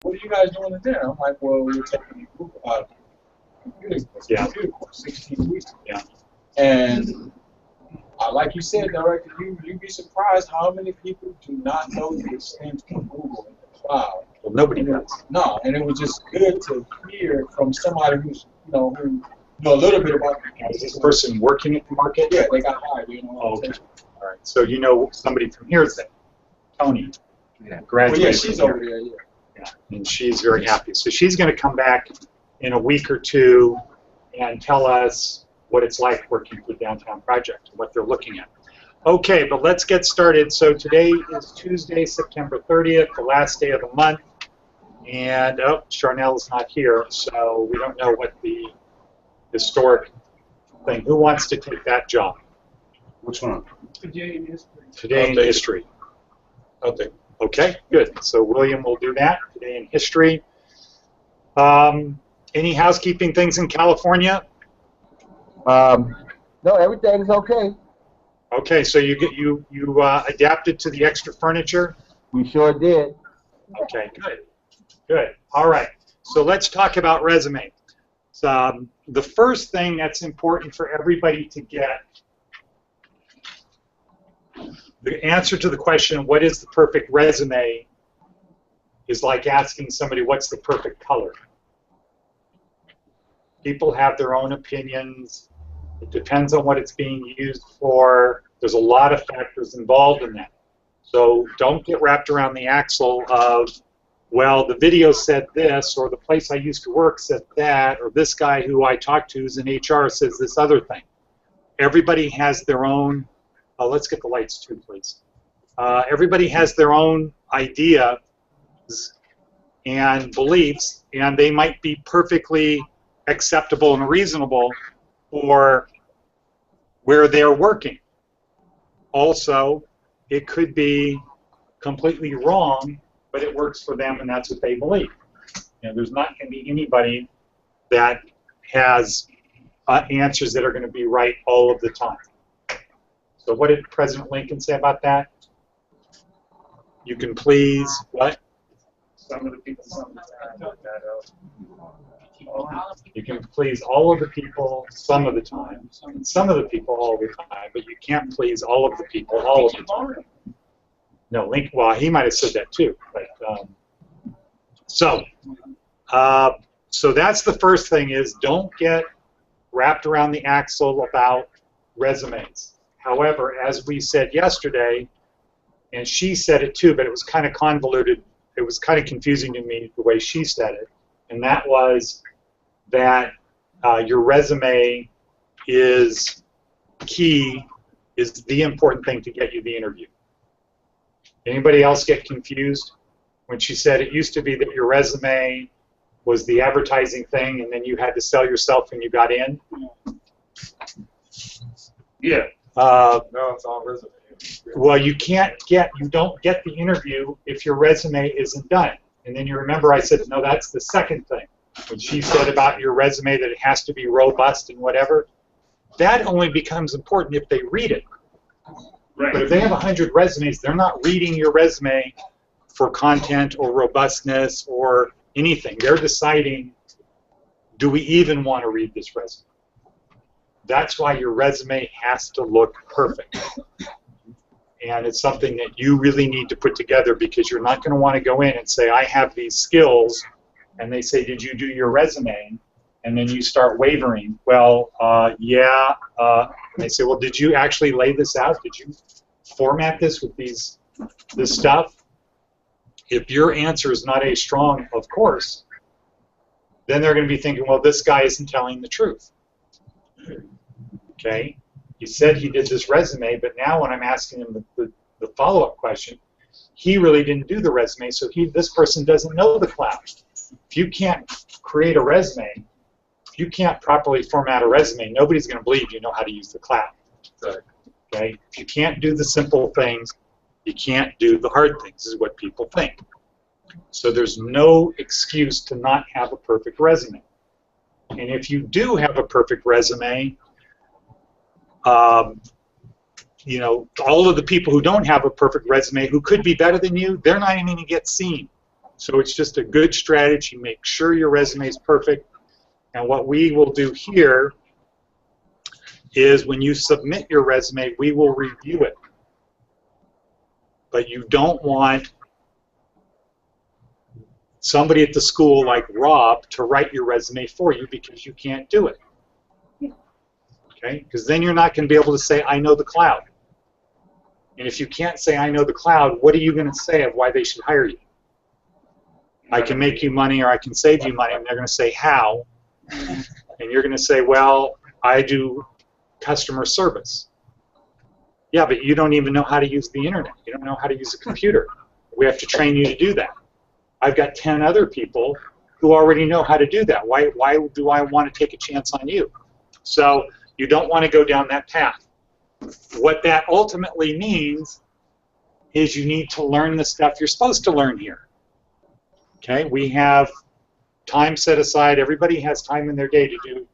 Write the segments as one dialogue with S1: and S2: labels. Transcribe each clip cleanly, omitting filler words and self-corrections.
S1: what are you guys doing in there? I'm like, well, we're taking a computer course, 16 weeks.
S2: Yeah.
S1: And like you said, Director, you'd be surprised how many people do not know these things from Google in the cloud.
S2: Well, nobody does.
S1: No, and it was just good to hear from somebody who's, who know a little bit about.
S2: Is this person working at the market?
S1: Yeah, they got hired.
S2: Oh, okay. All right. So you know somebody from here is that Tony.
S1: Yeah.
S2: Graduated.
S1: Well, yeah, she's over there. Yeah.
S2: Yeah, and she's very happy. So she's going to come back in a week or two and tell us what it's like working for Downtown Project and what they're looking at. Okay, but let's get started. So today is Tuesday, September 30th, the last day of the month. And, Charnel's not here, so we don't know what the historic thing. Who wants to take that job?
S3: Which one?
S1: Today in history.
S2: Today in history.
S1: Okay.
S2: Okay, good. So William will do that today in history. Any housekeeping things in California?
S4: No, everything is okay.
S2: Okay, so you adapted to the extra furniture?
S4: We sure did.
S2: Okay, good. Good. All right. So let's talk about resume. The first thing that's important for everybody to get, the answer to the question, what is the perfect resume, is like asking somebody, what's the perfect color? People have their own opinions. It depends on what it's being used for. There's a lot of factors involved in that. So don't get wrapped around the axle of, well, the video said this, or the place I used to work said that, or this guy who I talked to who's in HR says this other thing. Everybody has their own, let's get the lights too, please. Everybody has their own ideas and beliefs, and they might be perfectly acceptable and reasonable for where they're working. Also, it could be completely wrong, but it works for them, and that's what they believe. There's not going to be anybody that has answers that are going to be right all of the time. So what did President Lincoln say about that? You can please, what?
S1: Some of the people, some of the time.
S2: You can please all of the people some of the time, and some of the people all the time, but you can't please all of the people all of the time. No, Lincoln, well, he might have said that too. But, so that's the first thing is don't get wrapped around the axle about resumes. However, as we said yesterday, and she said it too, but it was kind of convoluted. It was kind of confusing to me the way she said it, and that was that your resume is key, is the important thing to get you the interview. Anybody else get confused when she said it used to be that your resume was the advertising thing and then you had to sell yourself when you got in?
S1: Yeah. No, it's all resume.
S2: Well, you don't get the interview if your resume isn't done. And then you remember I said, no, that's the second thing. When she said about your resume that it has to be robust and whatever, that only becomes important if they read it. Right. But if they have 100 resumes, they're not reading your resume for content or robustness or anything. They're deciding, do we even want to read this resume? That's why your resume has to look perfect. And it's something that you really need to put together because you're not going to want to go in and say, I have these skills, and they say, did you do your resume? And then you start wavering. Well, yeah. And they say, well, did you actually lay this out? Did you format this with this stuff? If your answer is not a strong, of course, then they're going to be thinking, well, this guy isn't telling the truth. Okay? He said he did this resume, but now when I'm asking him the follow-up question, he really didn't do the resume, so this person doesn't know the cloud. If you can't create a resume, if you can't properly format a resume, nobody's going to believe you know how to use the cloud. Okay? If you can't do the simple things, you can't do the hard things, is what people think. So there's no excuse to not have a perfect resume. And if you do have a perfect resume, you know, all of the people who don't have a perfect resume, who could be better than you, they're not even going to get seen. So it's just a good strategy. Make sure your resume is perfect. And what we will do here is when you submit your resume, we will review it. But you don't want somebody at the school like Rob to write your resume for you because you can't do it. Okay? Because then you're not going to be able to say, I know the cloud. And if you can't say, I know the cloud, what are you going to say of why they should hire you? I can make you money or I can save you money. And they're going to say, how? And you're going to say, well, I do customer service. Yeah, but you don't even know how to use the internet. You don't know how to use a computer. We have to train you to do that. I've got 10 other people who already know how to do that. Why do I want to take a chance on you? So you don't want to go down that path. What that ultimately means is you need to learn the stuff you're supposed to learn here. Okay, we have time set aside. Everybody has time in their day to do.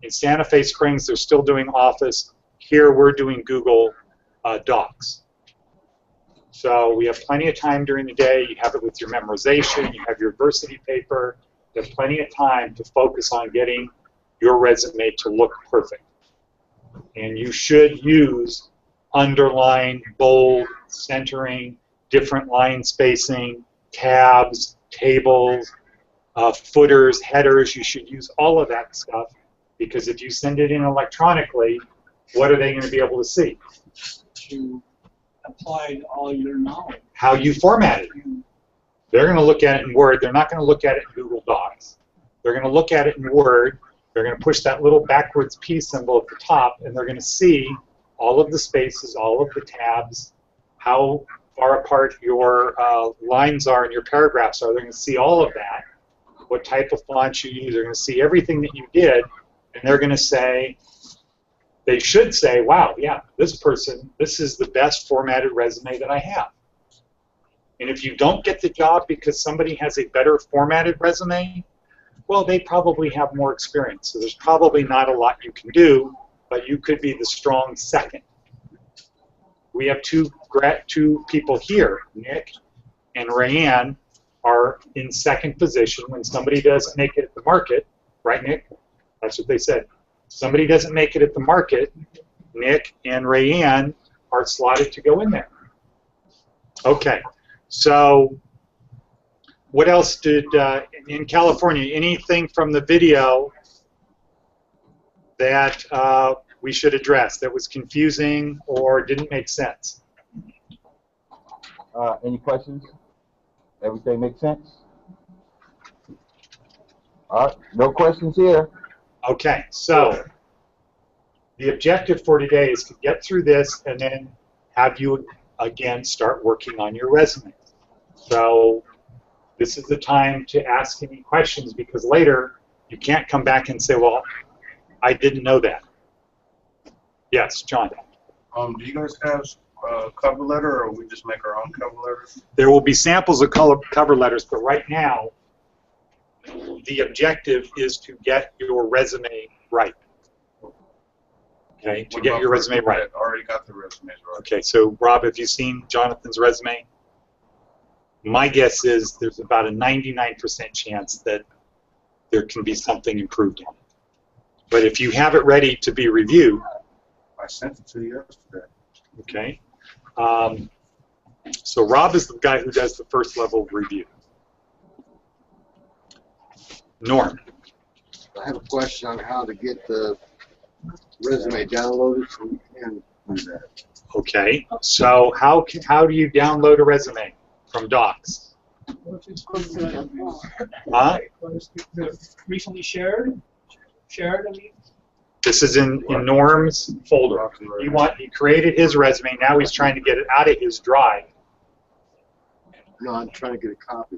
S2: In Santa Fe Springs, they're still doing Office. Here, we're doing Google Docs. So we have plenty of time during the day. You have it with your memorization. You have your adversity paper. You have plenty of time to focus on getting your resume to look perfect. And you should use underline, bold, centering, different line spacing, tabs, tables, footers, headers. You should use all of that stuff because if you send it in electronically, what are they going to be able to see?
S3: You applied all your knowledge.
S2: How you format it. They're going to look at it in Word. They're not going to look at it in Google Docs. They're going to look at it in Word. They're going to push that little backwards P symbol at the top, and they're going to see all of the spaces, all of the tabs, how far apart your lines are and your paragraphs are. They're going to see all of that, what type of fonts you use. They're going to see everything that you did, and they're going to say, they should say, wow, yeah, this is the best formatted resume that I have. And if you don't get the job because somebody has a better formatted resume, well, they probably have more experience. So there's probably not a lot you can do, but you could be the strong second. We have two people here, Nick and Rayanne, are in second position when somebody doesn't make it at the market, right, Nick? That's what they said. Somebody doesn't make it at the market, Nick and Rayanne are slotted to go in there. Okay, so what else did, in California, anything from the video that we should address that was confusing or didn't make sense?
S4: Any questions? Everything makes sense? All right, no questions here.
S2: Okay, so the objective for today is to get through this and then have you, again, start working on your resume. So this is the time to ask any questions because later you can't come back and say, well, I didn't know that. Yes, John.
S5: Do you guys have a cover letter, or we just make our own cover letters?
S2: There will be samples of cover letters, but right now the objective is to get your resume right. Okay, to get your resume right.
S5: I already got the resumes right.
S2: Okay, so Rob, have you seen Jonathan's resume? My guess is there's about a 99% chance that there can be something improved on it. But if you have it ready to be reviewed,
S5: I sent it to you yesterday.
S2: okay. So Rob is the guy who does the first level of review. Norm.
S6: I have a question on how to get the resume downloaded so we can do that.
S2: Okay, so how do you download a resume from Docs? Huh?
S3: Recently shared? Shared, I mean?
S2: This is in Norm's folder. He created his resume, now he's trying to get it out of his drive.
S6: No, I'm trying to get a copy.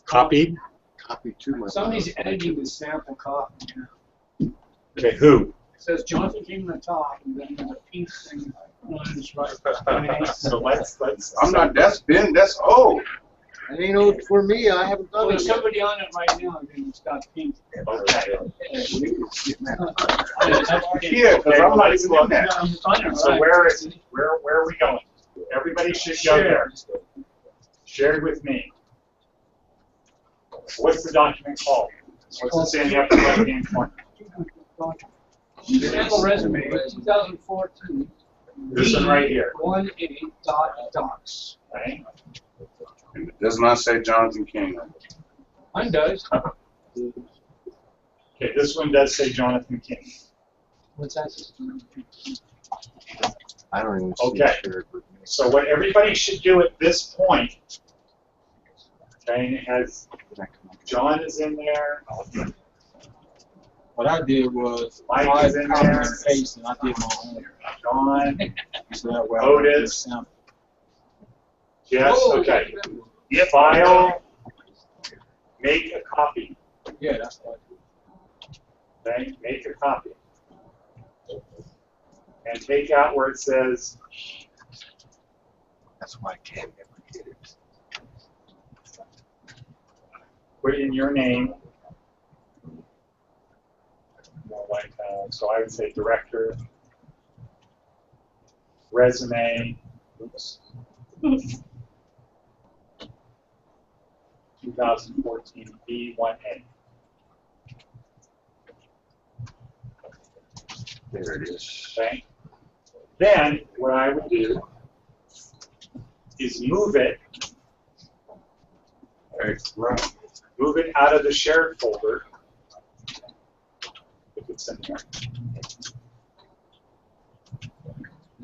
S2: Copied?
S6: Copy to my.
S3: Somebody's editing the sample copy.
S2: Okay, who?
S3: It says Jonathan came on the top, and then there's a pink thing on his right.
S2: So let's.
S5: I'm not. That's been. That's old.
S6: It ain't old for me. I haven't done
S3: Well,
S6: it
S3: there's
S6: yet.
S3: somebody on it right now, and it's got pink.
S2: Okay.
S5: Yeah, because I'm not even in that.
S2: So where are we going? Everybody should go there. Share it with me. What's the document called? What's it say in the upper left-hand corner?
S3: Sample resume, 2014.
S2: This one right here.
S3: 18.docs.
S2: Right?
S5: It does not say Jonathan King.
S3: Mine does.
S2: Okay, this one does say Jonathan King.
S3: What's that?
S6: I don't even see
S2: Okay.
S6: it shared with me.
S2: So what everybody should do at this point, okay, and it has John is in there.
S1: What I did was
S2: Mike
S1: I
S2: is in
S1: copy
S2: there.
S1: and paste, and I did my own.
S2: John,
S1: So that way I
S2: Otis.
S1: can just sample.
S2: yes,
S3: Oh,
S2: okay. File, make a copy.
S1: Yeah, that's what
S2: Okay, make a copy. And take out where it says,
S6: That's why I can't never get it.
S2: put in your name. More like, so I would say director, resume, oops, 2014 B1A.
S6: There it is.
S2: Okay. Then what I would do is move it out of the shared folder if it's in there.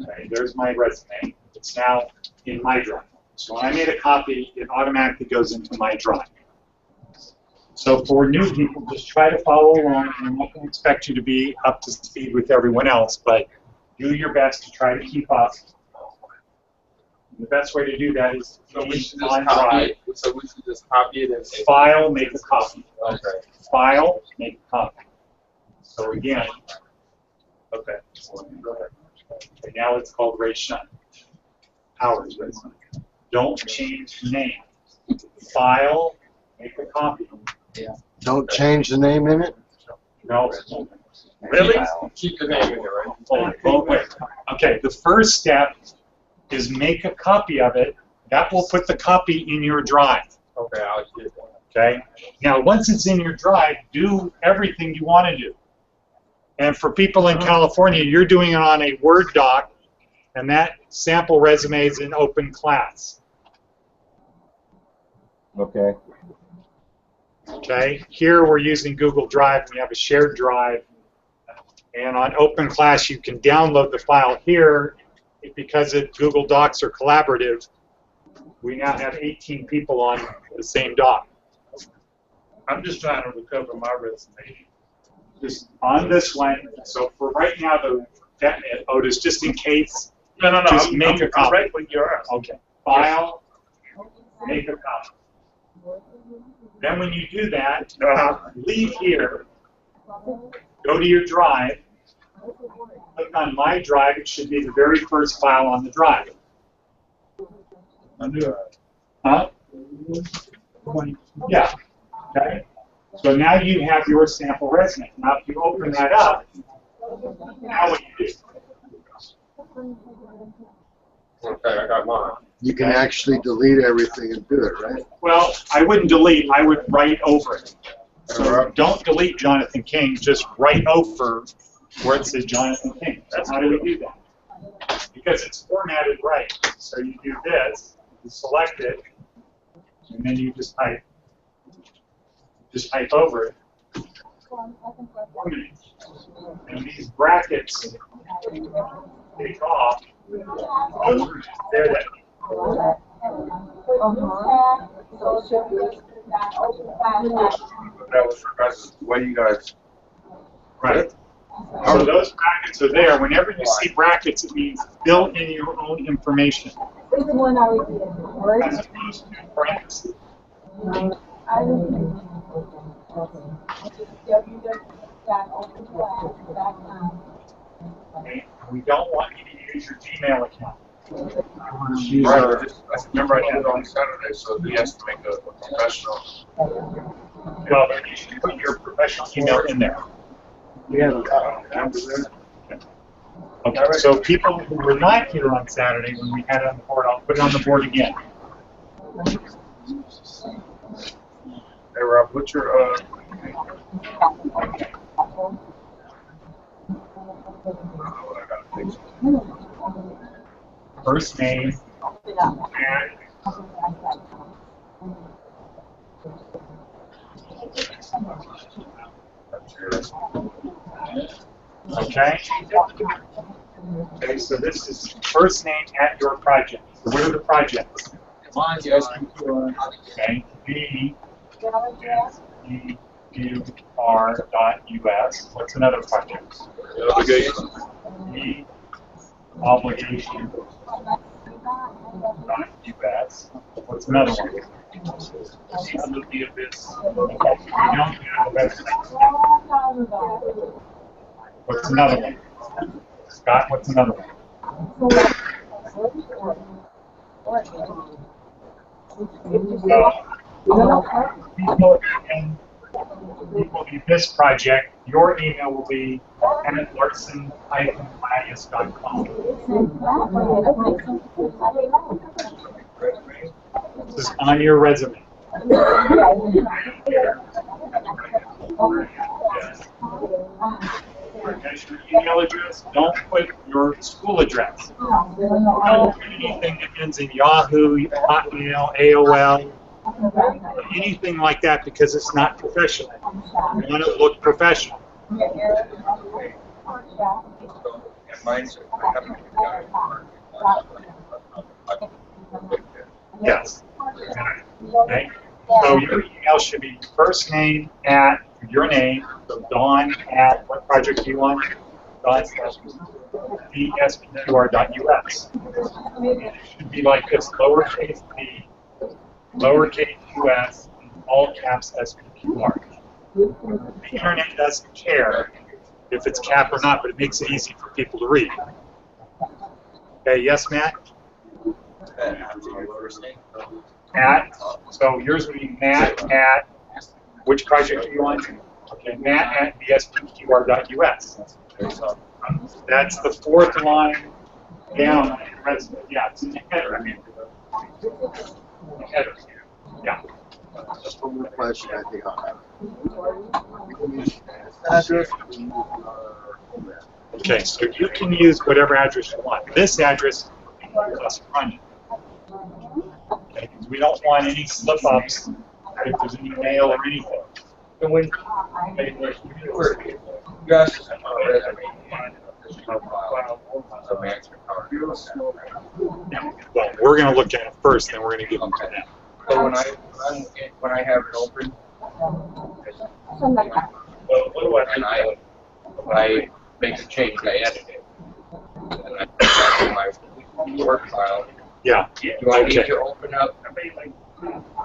S2: Okay, there's my resume. It's now in my drive. So when I made a copy, it automatically goes into my drive. So for new people, just try to follow along. I'm not going to expect you to be up to speed with everyone else, but do your best to try to keep up. The best way to do that is
S7: So we
S2: to
S7: should
S2: keep
S7: just
S2: on
S7: copy
S2: drive.
S7: it. So we should just copy it and say.
S2: File, make a copy.
S7: Okay.
S2: File, make a copy. So again, okay, go ahead. Okay, now it's called Ray Shun. Howard's resume. Don't change the name. File, make a copy.
S6: Don't change the name in it?
S2: No.
S7: Really? Keep the name in there, right?
S2: Oh, wait. Okay, the first step is make a copy of it. That will put the copy in your drive.
S7: Okay, I'll get that.
S2: Okay? Now, once it's in your drive, do everything you want to do. And for people in California, you're doing it on a Word doc, and that sample resume is in open class.
S4: Okay.
S2: Okay? Here we're using Google Drive. We have a shared drive. And on open class, you can download the file here. Because Google Docs are collaborative, we now have 18 people on the same doc.
S5: I'm just trying to recover my resume.
S2: Just on this one, so for right now, Otis, just in case,
S5: No.
S2: Just
S5: I'm,
S2: make a
S5: I'm
S2: copy.
S5: right with your ass.
S2: okay, file, make a copy. Then when you do that, leave here, go to your drive, click on My Drive. It should be the very first file on the drive. Huh? Yeah. Okay. So now you have your sample resume. Now if you open that up, now what you do?
S7: Okay, I got mine.
S6: You can actually delete everything and do it, right?
S2: Well, I wouldn't delete. I would write over it. So don't delete Jonathan King. Just write over where it says Jonathan King. That's how do we do that? Because it's formatted right. So you do this, you select it, and then you just type over it. And these brackets take off. There that.
S5: That was that's the way you guys.
S2: Right. So those brackets are there. Whenever you see brackets, it means fill in your own information.
S8: Where's the one I read? Word?
S2: As opposed to parentheses. Okay? We don't want you to use your Gmail account.
S5: Right. I remember I did it on Saturday, so he has to make a professional.
S2: Well, then you should put your professional email in there. Okay, so people who were not here on Saturday when we had it on the board, I'll put it on the board again.
S5: Hey, Rob. What's your,
S2: First name, and okay. Okay, so this is first name at your project. So what are the projects?
S1: Mine's SPQR.
S2: Okay, BEUR.US. What's another project?
S5: obligation?
S2: E obligation.US. What's another one? Under the abyss. You don't have a website. What's another one? Scott, what's another one? People in this project, your email will be at larson-ladius.com. This is on your resume. As your email address, don't put your school address. Don't put anything that ends in Yahoo, Hotmail, AOL, anything like that, because it's not professional. You want to look professional.
S5: Mine's,
S2: Yes. Okay. So your email should be first name at your name, so Dawn at what project do you want? Dawn BSPQR.US. It should be like this, lowercase b, lowercase us, all caps SPQR. The internet doesn't care if it's cap or not, but it makes it easy for people to read. Okay, yes, Matt? At, so yours would be Matt at, which project are you on? Okay, Matt at BSPQR.US. That's the fourth line down on your resume. Yeah, it's in the header. I mean, the header. Yeah.
S6: Just one more question, I think I'll have. Address.
S2: Okay, so you can use whatever address you want. This address plus run. Okay, because we don't want any slip-ups if there's any mail or anything.
S7: And when Josh,
S2: Well, we're going to look at it first, then we're going to give them to them.
S7: so when I have it open,
S2: Well, what do I
S7: and
S2: do?
S7: I make a change, I edit it, and I put that in my work file.
S2: Yeah.
S7: Do I need to open up?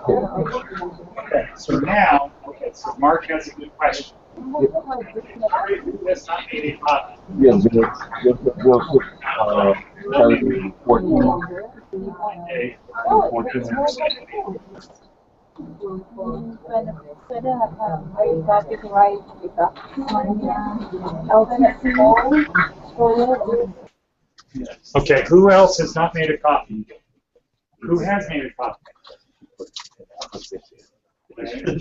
S2: Okay, so now, so Mark has a good question. That's not made a copy.
S4: Yeah, Bill 14.
S2: Okay.
S4: 14.
S2: Okay, who else has not made a copy? Who has made a copy?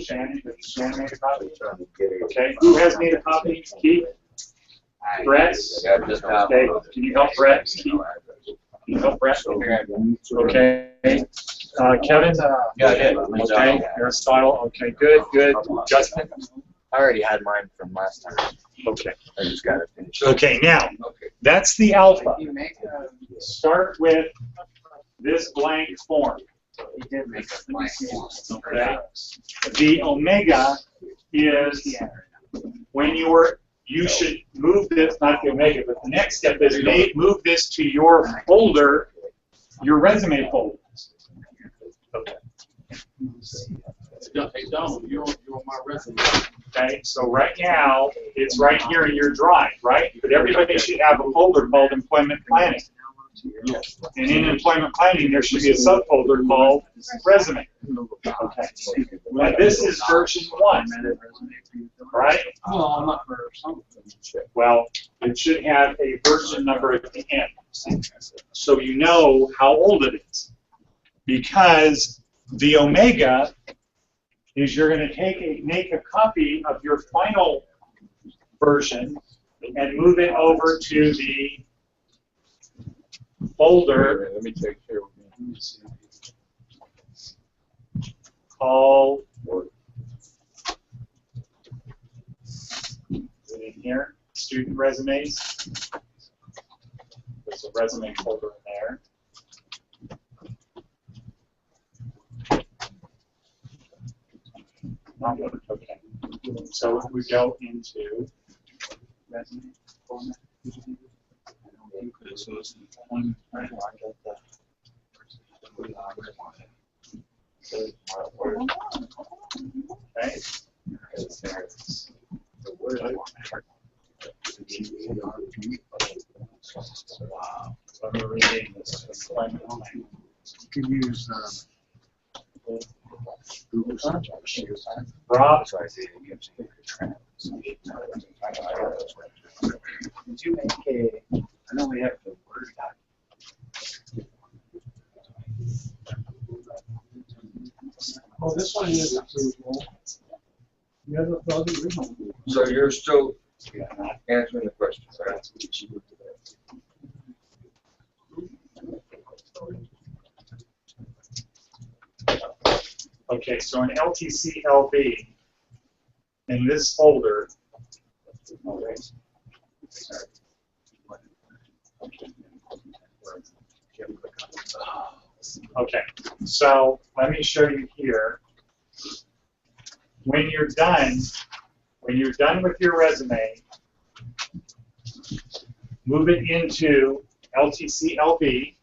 S2: Shannon made a copy? Okay, who has made a copy? Keith? Brett? Okay, can you help Brett? Keith? Can you help Brett? Okay. Kevin?
S7: Yeah, I did.
S2: Okay, Aristotle, okay, good. Justin?
S9: I already had mine from last time.
S2: Okay.
S9: I just got it finished.
S2: Okay, now, that's the alpha. Start with this blank form.
S9: He did make a blank.
S2: Okay. The omega is when you should move this, not the omega, but the next step is move this to your folder, your resume folder. Okay.
S3: Hey, Don, you're on my resume.
S2: Okay, so right now, it's right here in your drive, right? But everybody should have a folder called employment planning. And in employment planning, there should be a subfolder called resume. Okay. Now, this is version 1, right?
S3: No, I'm not for something.
S2: Well, it should have a version number at the end, so you know how old it is. Because the omega is you're going to make a copy of your final version and move it over to the folder.
S1: Let me take care of
S2: Called, is it in here? Student resumes. There's a resume folder in there. Okay. So we go into resume format. Okay. Wow. So I'm reading this.
S6: You can use Google search.
S2: Rob,
S9: Did you make a, I know we have the Word doc.
S3: Oh, this one is approvable. The other, the other original.
S7: So you're still answering the question, right?
S2: okay, so in LTC LB, in this folder, okay, so let me show you here. When you're done with your resume, move it into LTC LB.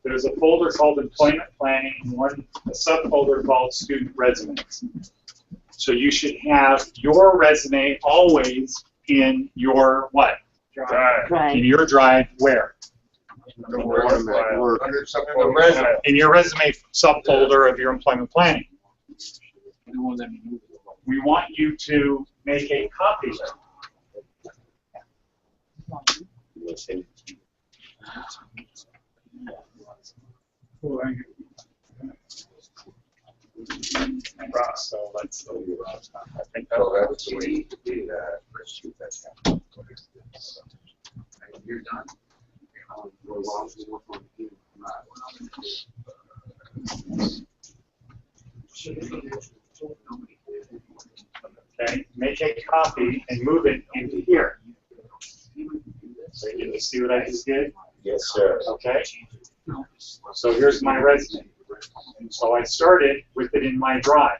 S2: There's a folder called Employment Planning and a subfolder called Student Resumes. So you should have your resume always in your what?
S5: Drive.
S2: In your drive where?
S7: Under something, the resume.
S2: In your resume subfolder of your employment planning. We want you to make a copy of it. So let's I think
S7: So that's the way to do that. Let's shoot that down.
S6: You're done?
S2: okay, make a copy and move it into here. So you see what I just did?
S1: Yes, sir.
S2: Okay. So here's my resume. And so I started with it in my drive.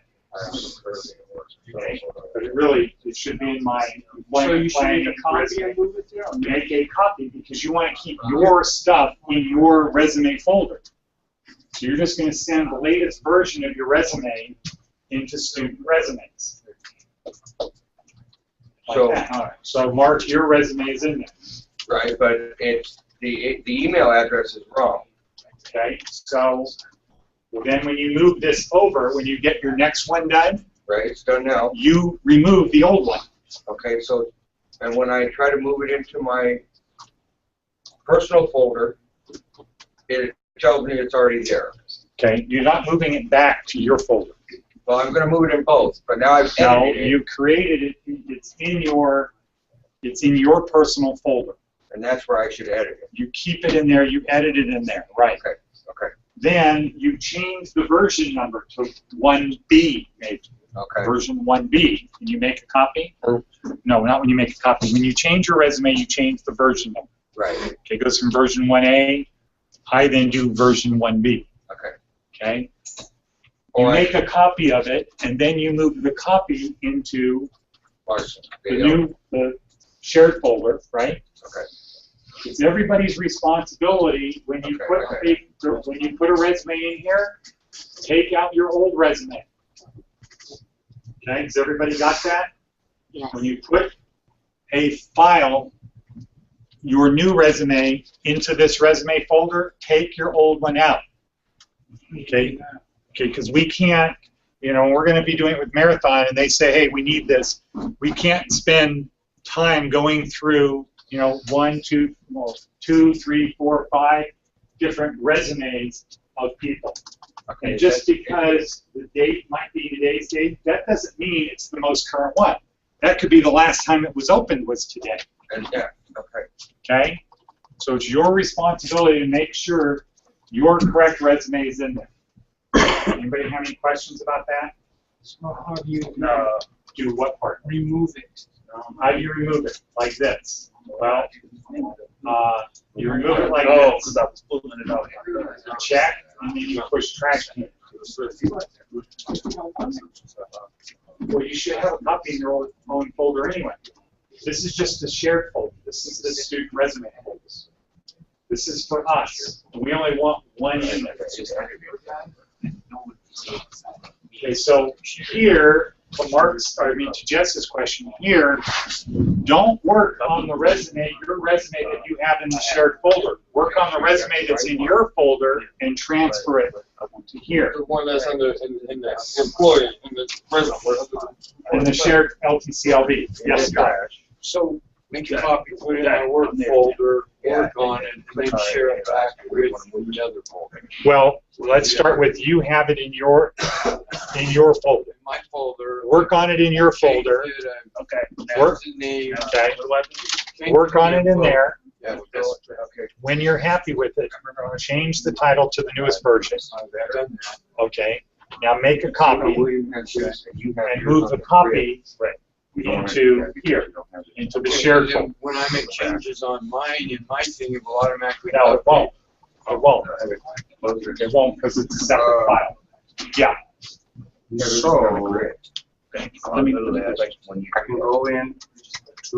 S2: Okay. But it should be in my
S3: So you
S2: employment
S3: should make
S2: planning
S3: a copy
S2: resume.
S3: and move it there? Or
S2: Make a copy because you want to keep your stuff in your resume folder. So you're just going to send the latest version of your resume into student resumes. Like
S7: So-
S2: that. All right. So Mark, your resume is in there.
S7: Right, but it's, the email address is wrong.
S2: Okay. So then when you move this over, when you get your next one done,
S7: Right, it's done now.
S2: you remove the old one.
S7: Okay, so, and when I try to move it into my personal folder, it tells me it's already there.
S2: Okay. You're not moving it back to your folder.
S7: Well, I'm gonna move it in both, but now I've
S2: No,
S7: edited it,
S2: you created it. It's in your personal folder.
S7: and that's where I should edit it.
S2: You keep it in there. You edit it in there. Right.
S7: Okay, okay,
S2: Then you change the version number to 1B, maybe.
S7: okay.
S2: Version 1B. Can you make a copy? No, not when you make a copy. When you change your resume, you change the version number.
S7: Right,
S2: Okay, it goes from version 1A. I then do version 1B.
S7: okay.
S2: Okay? You
S7: Oh,
S2: make a copy of it, and then you move the copy into
S7: Larson,
S2: the shared folder, right?
S7: Okay,
S2: It's everybody's responsibility when you
S7: Okay,
S2: when you put a resume in here, take out your old resume. Okay, has everybody got that?
S8: Yes.
S2: When you put a file, your new resume, into this resume folder, take your old one out. Okay, because we can't, we're going to be doing it with Marathon, and they say, hey, we need this. We can't spend time going through, 1, 2, 3, 4, 5 different resumes of people. And just because the date might be today's date, that doesn't mean it's the most current one. That could be the last time it was opened was today.
S7: And yeah, okay.
S2: Okay? So it's your responsibility to make sure your correct resume is in there. Anybody have any questions about that?
S3: So how do you
S2: Do what part?
S3: remove it?
S2: How do you remove it? Like this. Well, you remove it like
S5: Oh,
S2: this.
S5: because I was pulling it out.
S2: Check, and then you push trash can. Well, you should have a copy in your own folder anyway. This is just a shared folder. This is the student resume folder. This is for us. We only want one in there. Okay, so here, to Jess's question, here, don't work on the resume, your resume that you have in the shared folder. Work on the resume that's in your folder and transfer it to here.
S10: The one that's in the employee, in the resume.
S2: In the shared LTCLV. Yes, sir.
S10: So make a copy, put it in a Word folder, work on it, and then share it back with the other folder.
S2: Well, let's start with you have it in your folder.
S10: In my folder.
S2: Work on it in your folder.
S10: Okay.
S2: Work.
S10: The name.
S2: Okay. Work on it in there.
S10: Yeah,
S7: Okay.
S2: When you're happy with it, change the title to the newest version. Okay. Now make a copy and move the copy into here, into the shared folder.
S10: When I make changes on mine, in my thing, it will automatically.
S2: No, it won't. It won't. It won't because it's a separate file. Yeah.
S5: So, I can go in to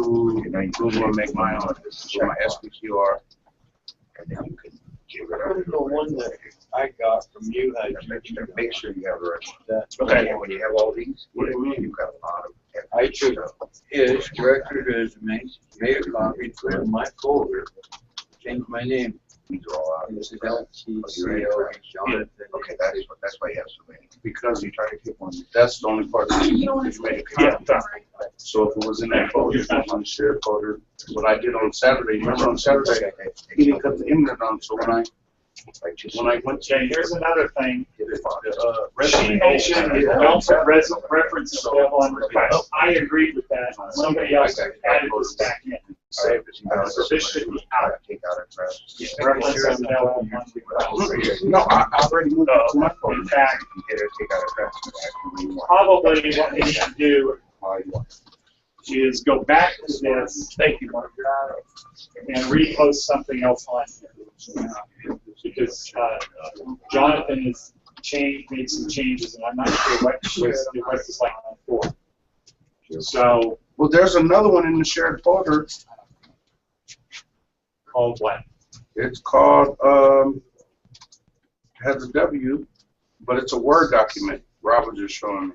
S5: Google and make my own, my SPQR. And then you can give it up.
S10: The one that I got from you had.
S5: Make sure you have the right.
S2: Okay.
S5: When you have all these, what do you mean? You've got a lot of.
S10: I took his director resumes, made a copy, put it in my folder, changed my name.
S5: These are all out.
S10: This is LTCO, Jonathan.
S5: Okay, that's why you have so many. Because you try to keep one. That's the only part that you made a copy. So if it was in that folder, it was on the shared folder. What I did on Saturday, remember on Saturday, he didn't cut the internet on, so when I went to.
S2: Okay, here's another thing. She mentioned don't put references available on request. I agreed with that. Somebody else added this back in. So this should be out. Reference available on request.
S5: No, I already moved it to my phone.
S2: In fact, probably what we need to do is go back to this. Thank you, Mark. And repost something else on here. Because Jonathan has made some changes, and I'm not sure what the rest is like before. So,
S5: well, there's another one in the shared folder.
S2: called what?
S5: It's called, has a W, but it's a Word document. Rob was just showing me.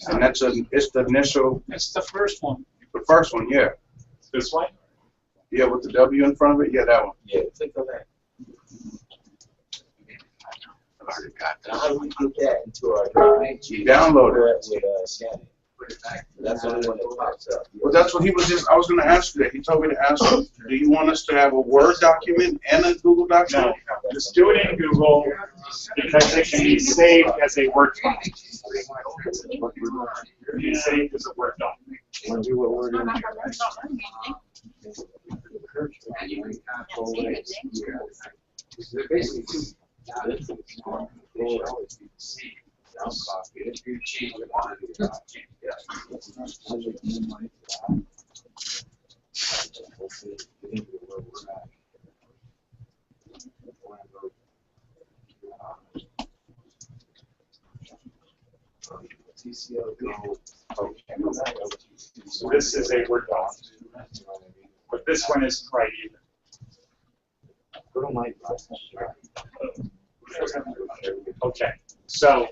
S5: And it's the initial.
S3: That's the first one.
S5: The first one, yeah.
S2: This one?
S5: Yeah, with the W in front of it? Yeah, that one.
S10: Yeah, think of that. How do we get that into our document?
S5: Download it.
S10: With scanning. That's the only one that pops up.
S5: Well, that's what he was just, I was going to ask you that. He told me to ask you, do you want us to have a Word document and a Google document?
S2: No, just do it in Google because it can be saved as a Word file. It can be saved as a Word document.
S10: Want to do what we're doing? If you change the quantity,
S2: So this is a Word document, but this one isn't right either. Okay, so,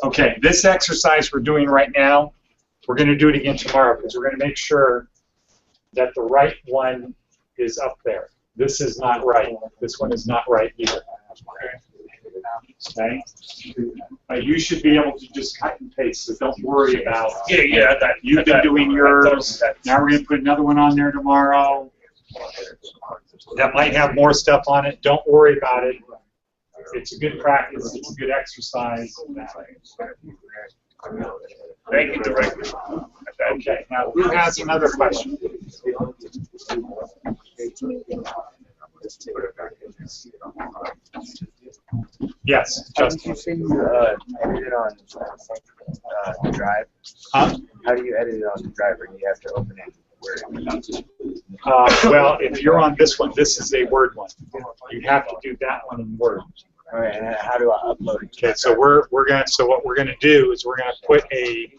S2: okay, this exercise we're doing right now, we're going to do it again tomorrow because we're going to make sure that the right one is up there. This is not right. This one is not right either. Okay? You should be able to just cut and paste, so don't worry about.
S5: Yeah.
S2: You've been doing yours. Now we're going to put another one on there tomorrow. that might have more stuff on it. Don't worry about it. It's a good practice. It's a good exercise.
S5: Thank you, Director.
S2: Okay, now who has another question? Yes,
S9: How did
S2: Justin.
S9: you say you edited on the drive?
S2: Huh?
S9: How do you edit it on the drive, or do you have to open it?
S2: Well, if you're on this one, this is a Word one. You have to do that one in Word.
S9: All right, and how do I upload it?
S2: Okay, so what we're gonna do is we're gonna put a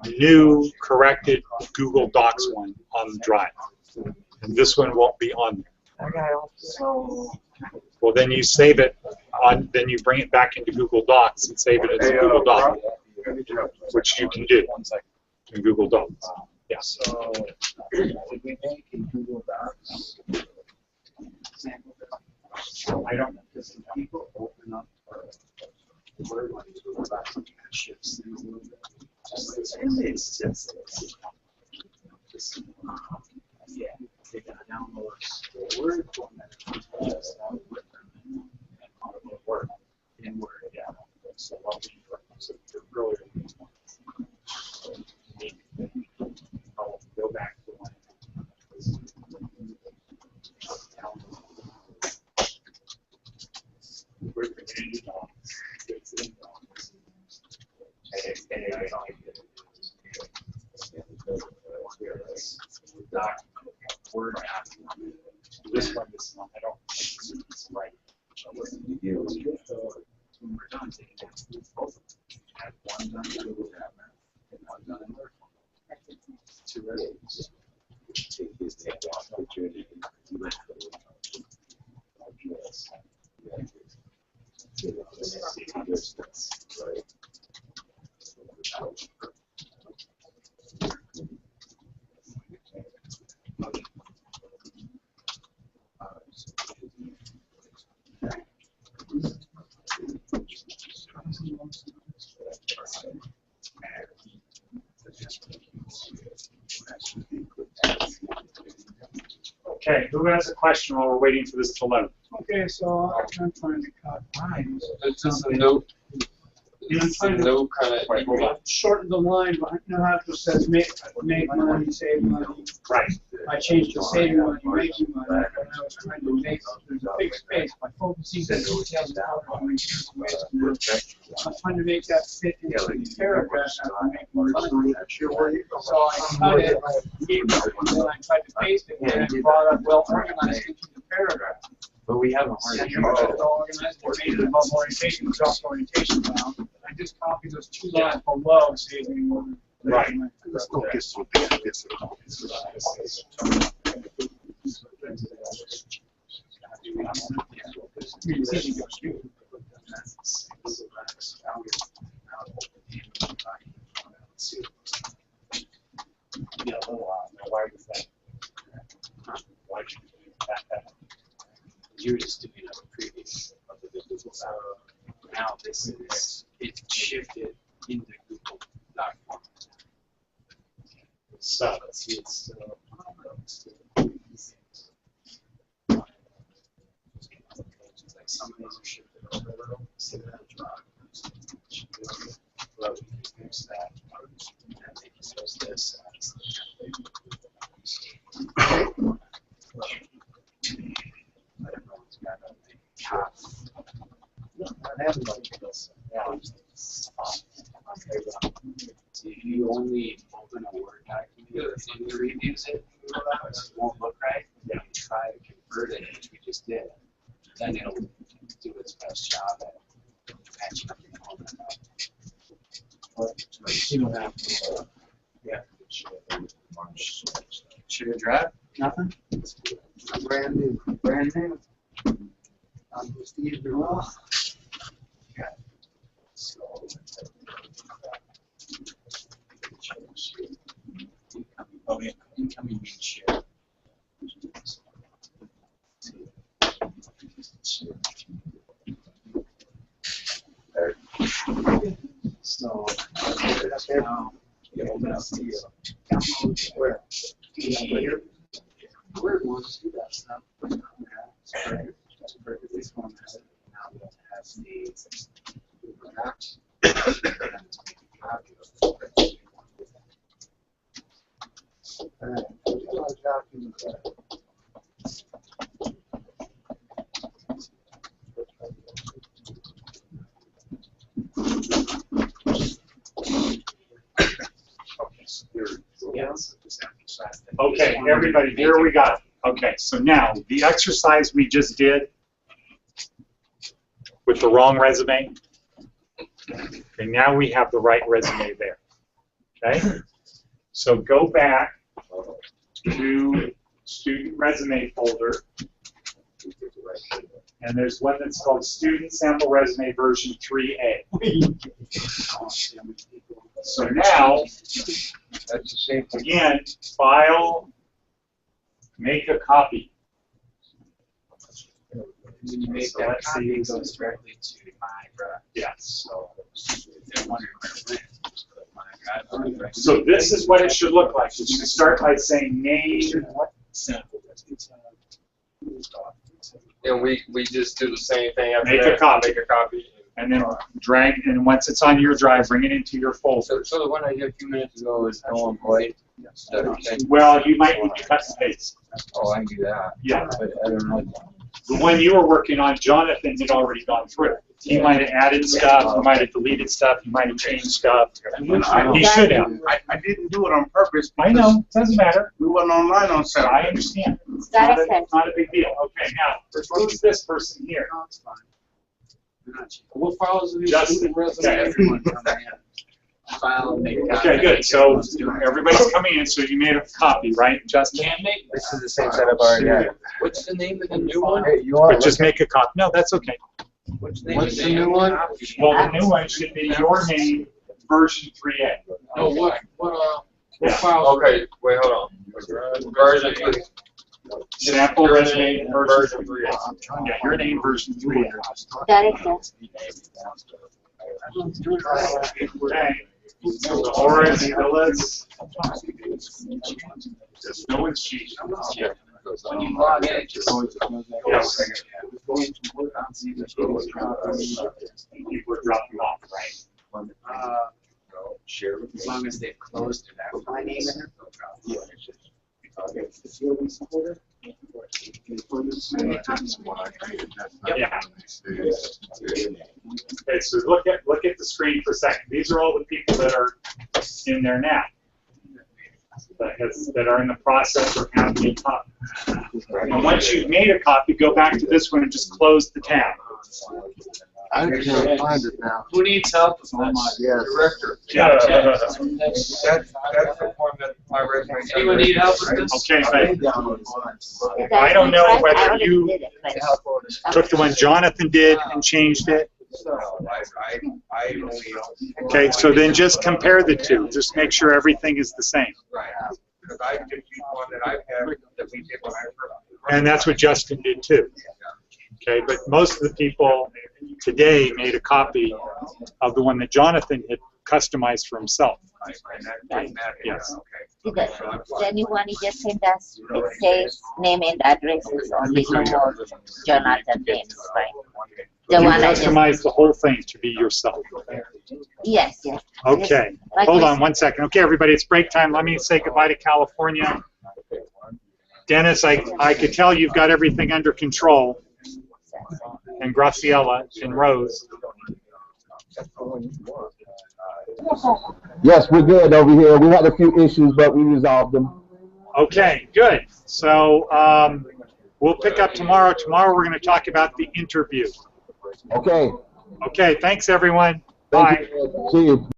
S2: new corrected Google Docs one on the drive, and this one won't be on there.
S9: Okay, so
S2: Well, then you save it on, then you bring it back into Google Docs and save it as a Google Doc, which you can do in Google Docs. Yeah.
S9: So did we make a Google Docs sample?
S2: I don't know.
S9: Because some people open up the Word on Google Docs and kind of shifts things a little bit. It's just yeah, they gotta download the Word format just out with them and automate Word in Word. Yeah. So what we so you're really I'll go back to one.
S2: Word community docs. It's in docs. Word app. This one, I don't think it's right. When we're done, have one done in Google App and one done in Word. Two resumes. Take his name off the journey. Okay, who has a question while we're waiting for this to load?
S3: Okay, so I'm trying to cut lines.
S10: It's just a note. It's a note kind of.
S3: Shorten the line, but you know how it just says make money, save money.
S2: Right.
S3: I changed to saving money, making money, and I was trying to make, there's a big space by focusing on details and how to reduce waste. I was trying to make that fit into the paragraph. I can make more money. So I cut it, and then I tried to paste it, and it brought up well organized into the paragraph.
S9: But we have a hard
S3: And you're well organized, and made it above orientation, dropped orientation down. I just copied those two lines below, saving more.
S2: Right.
S5: Let's focus on this.
S2: Yeah, a little while. Now, why was that? Why did you do that?
S9: You were just doing it previous of the Google Doc. Now this is, it's shifted into Google Doc format.
S2: So,
S9: Let's see, it's like some of these are shifted over a little, so that drop. Well, we can fix that. And they can use this as everyone's got a half. So if you only open a Word document and previews it, it won't look right. You can try to convert it, which we just did. Then it'll do its best job at matching up your format. But you don't have to. Yeah. Should it drive? Nothing? Brand new. Brand new. I'm Steve Durrell. Yeah. So, incoming share. So now you open up the download where here. Weird ones do that stuff. This one has
S2: Okay, everybody, here we go. Okay, so now the exercise we just did with the wrong resume, okay, now we have the right resume there. Okay, so go back to student resume folder, and there's one that's called Student Sample Resume Version 3A. So now,
S7: That's the same thing.
S2: again, file, make a copy.
S9: When you make
S2: So
S9: that
S2: let's
S9: copy,
S2: see.
S9: it goes directly to my drive.
S2: Yes.
S9: So if they're wondering where it went, just put my drive.
S2: So this is what it should look like. You should start by saying name.
S11: And we just do the same thing after
S2: Make
S11: that.
S2: a copy.
S11: Make a copy.
S2: And then drag, and once it's on your drive, bring it into your folder.
S7: So the one I did a few minutes ago is no employee.
S2: Well, you might need to cut and paste.
S7: Oh, I can do that.
S2: Yeah.
S7: But I don't know.
S2: The one you were working on, Jonathan had already gone through. He might have added stuff, he might have deleted stuff, he might have changed stuff. He should have.
S5: I didn't do it on purpose.
S2: I know, doesn't matter.
S5: We went online on
S2: I
S5: Saturday.
S2: understand. It's
S8: Got
S2: not
S8: it,
S2: a, not a big deal. Okay, now, who's this person here?
S9: No, it's fine. What files are these?
S2: Justin. Okay.
S9: Everyone coming in. File, make a copy.
S2: Okay, good. So everybody's coming in, so you made a copy, right, Justin?
S9: Can't make.
S7: This is the same setup I already had.
S9: What's the name of the new one?
S7: Hey, you want
S2: But just make a copy. No, that's okay.
S9: What's
S6: What's the new one?
S2: Well, the new one should be your name, version 3A.
S9: No, what
S2: Yeah.
S9: files?
S11: Okay, wait, hold on. Version 3.
S2: Sample resume, version 3A. Yeah, your name, version 3A.
S8: Got it, sir.
S2: Okay. Horace, Phyllis. No one's cheating.
S9: When you log in, it just.
S2: Yes. People are dropping off, right?
S9: As long as they've closed it out. My name in it, they'll drop it.
S2: Yeah. Okay, so look at the screen for a second. These are all the people that are in there now. That are in the process or have made a copy. And once you've made a copy, go back to this one and just close the tab.
S6: I can't find it now.
S9: Who needs help with this?
S6: Yes.
S7: Director.
S2: Yeah.
S7: That's the form that my resume.
S9: Anyone need help with this?
S2: Okay, but I don't know whether you took the one Jonathan did and changed it.
S7: I only.
S2: Okay, so then just compare the two. Just make sure everything is the same.
S7: Right. Because I did use one that I've had that we did when I first.
S2: And that's what Justin did too. Okay, but most of the people today made a copy of the one that Jonathan had customized for himself. Yes.
S8: The new one you just sent us, it says name and addresses only, no more Jonathan names, right? The
S2: You
S8: one I just,
S2: customized the whole thing to be yourself.
S8: yes, yes.
S2: Okay,
S8: Like
S2: hold
S8: we
S2: on 1 second. Okay, everybody, it's break time. Let me say goodbye to California. Dennis, I could tell you've got everything under control. And Graciela and Rose.
S4: Yes, we're good over here. We had a few issues, but we resolved them.
S2: Okay, good. So we'll pick up tomorrow. Tomorrow we're going to talk about the interview.
S4: Okay.
S2: Okay, thanks everyone.
S4: Thank
S2: Bye.
S4: you. See you.